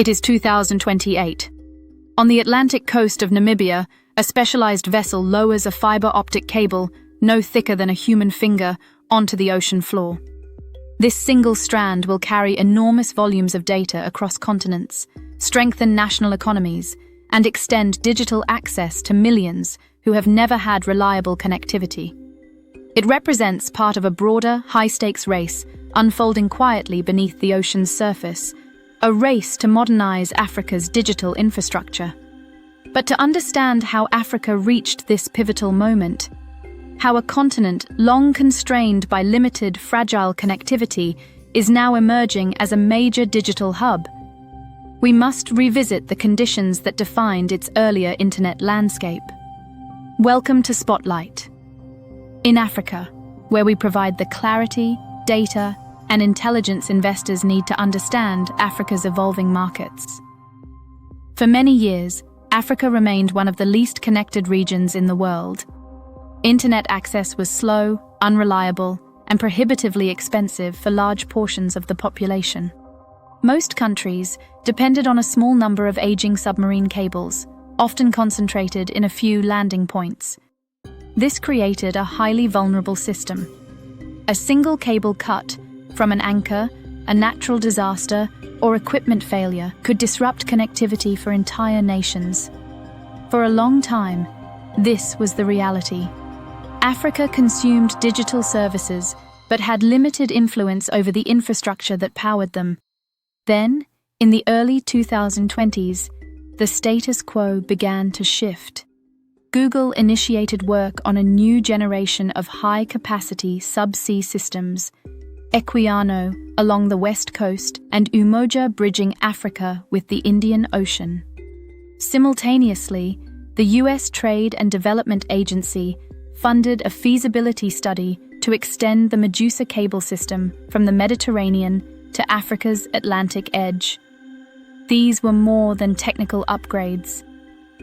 It is 2028. On the Atlantic coast of Namibia, a specialized vessel lowers a fiber-optic cable, no thicker than a human finger, onto the ocean floor. This single strand will carry enormous volumes of data across continents, strengthen national economies, and extend digital access to millions who have never had reliable connectivity. It represents part of a broader, high-stakes race unfolding quietly beneath the ocean's surface, a race to modernize Africa's digital infrastructure. But to understand how Africa reached this pivotal moment, how a continent long constrained by limited, fragile connectivity is now emerging as a major digital hub, we must revisit the conditions that defined its earlier internet landscape. Welcome to Spotlight. In Africa, where we provide the clarity, data, and intelligence investors need to understand Africa's evolving markets. For many years, Africa remained one of the least connected regions in the world. Internet access was slow, unreliable, and prohibitively expensive for large portions of the population. Most countries depended on a small number of aging submarine cables, often concentrated in a few landing points. This created a highly vulnerable system. A single cable cut from an anchor, a natural disaster, or equipment failure could disrupt connectivity for entire nations. For a long time, this was the reality. Africa consumed digital services, but had limited influence over the infrastructure that powered them. Then, in the early 2020s, the status quo began to shift. Google initiated work on a new generation of high-capacity subsea systems, Equiano along the west coast and Umoja bridging Africa with the Indian Ocean. Simultaneously, the US Trade and Development Agency funded a feasibility study to extend the Medusa cable system from the Mediterranean to Africa's Atlantic edge. These were more than technical upgrades.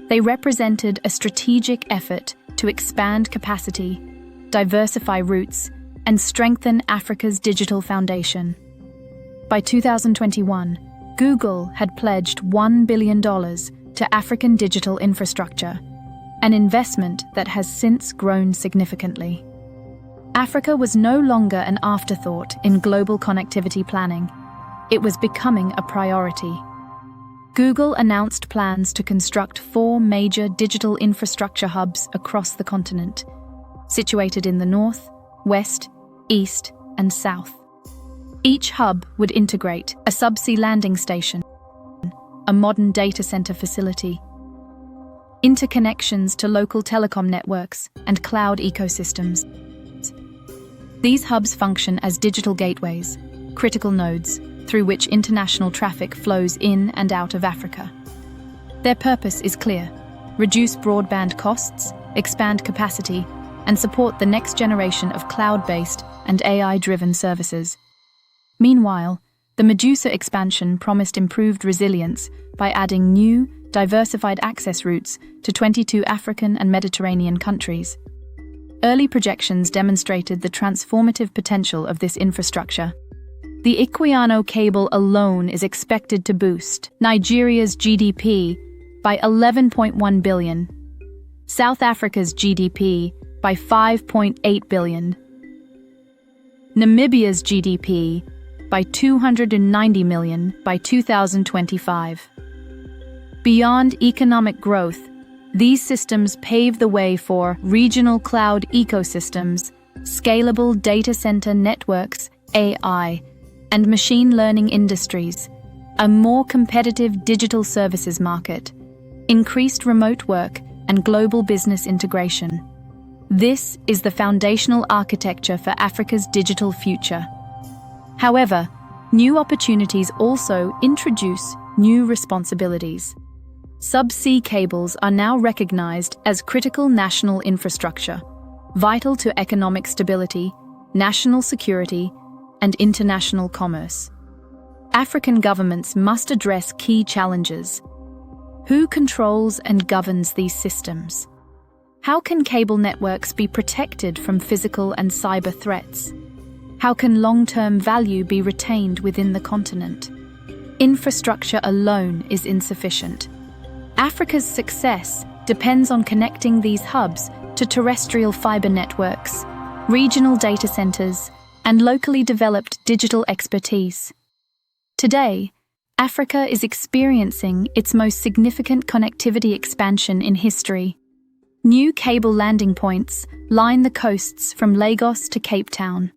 They represented a strategic effort to expand capacity, diversify routes, and strengthen Africa's digital foundation. By 2021, Google had pledged $1 billion to African digital infrastructure, an investment that has since grown significantly. Africa was no longer an afterthought in global connectivity planning. It was becoming a priority. Google announced plans to construct 4 major digital infrastructure hubs across the continent, situated in the north, west, east, and south. Each hub would integrate a subsea landing station, a modern data center facility, interconnections to local telecom networks, and cloud ecosystems. These hubs function as digital gateways, critical nodes, through which international traffic flows in and out of Africa. Their purpose is clear: reduce broadband costs, expand capacity, and support the next generation of cloud-based and AI-driven services. Meanwhile, the Medusa expansion promised improved resilience by adding new, diversified access routes to 22 African and Mediterranean countries. Early projections demonstrated the transformative potential of this infrastructure. The Equiano cable alone is expected to boost Nigeria's GDP by 11.1 billion, South Africa's GDP by 5.8 billion, Namibia's GDP by 290 million by 2025. Beyond economic growth, these systems pave the way for regional cloud ecosystems, scalable data center networks, AI, and machine learning industries, a more competitive digital services market, increased remote work, and global business integration. This is the foundational architecture for Africa's digital future. However, new opportunities also introduce new responsibilities. Subsea cables are now recognized as critical national infrastructure, vital to economic stability, national security, and international commerce. African governments must address key challenges. Who controls and governs these systems? How can cable networks be protected from physical and cyber threats? How can long-term value be retained within the continent? infrastructure alone is insufficient. Africa's success depends on connecting these hubs to terrestrial fiber networks, regional data centers, and locally developed digital expertise. Today, Africa is experiencing its most significant connectivity expansion in history. New cable landing points line the coasts from Lagos to Cape Town.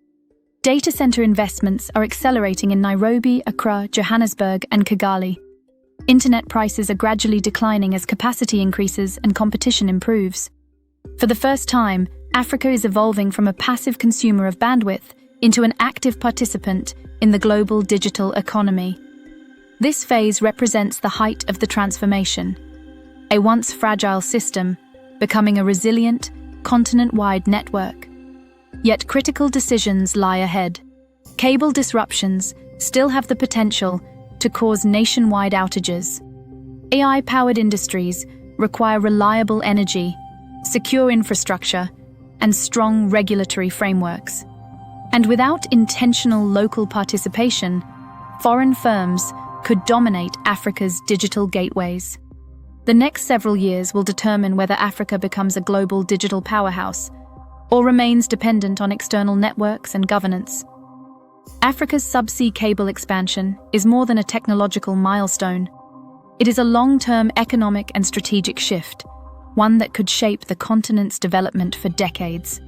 Data center investments are accelerating in Nairobi, Accra, Johannesburg, and Kigali. Internet prices are gradually declining as capacity increases and competition improves. For the first time, Africa is evolving from a passive consumer of bandwidth into an active participant in the global digital economy. This phase represents the height of the transformation, a once fragile system becoming a resilient, continent-wide network. Yet critical decisions lie ahead. Cable disruptions still have the potential to cause nationwide outages. AI-powered industries require reliable energy, secure infrastructure, and strong regulatory frameworks. And without intentional local participation, foreign firms could dominate Africa's digital gateways. The next several years will determine whether Africa becomes a global digital powerhouse or remains dependent on external networks and governance. Africa's subsea cable expansion is more than a technological milestone. It is a long-term economic and strategic shift, one that could shape the continent's development for decades.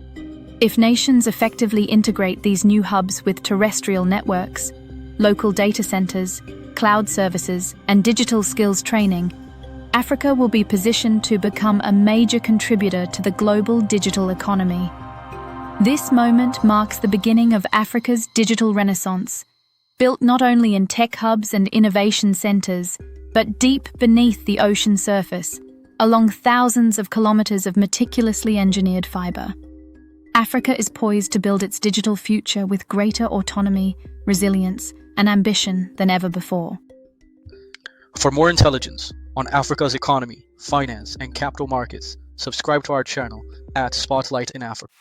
If nations effectively integrate these new hubs with terrestrial networks, local data centers, cloud services, and digital skills training, Africa will be positioned to become a major contributor to the global digital economy. This moment marks the beginning of Africa's digital renaissance, built not only in tech hubs and innovation centers, but deep beneath the ocean surface, along thousands of kilometers of meticulously engineered fiber. Africa is poised to build its digital future with greater autonomy, resilience, and ambition than ever before. For more intelligence on Africa's economy, finance, and capital markets, subscribe to our channel at Spotlight in Africa.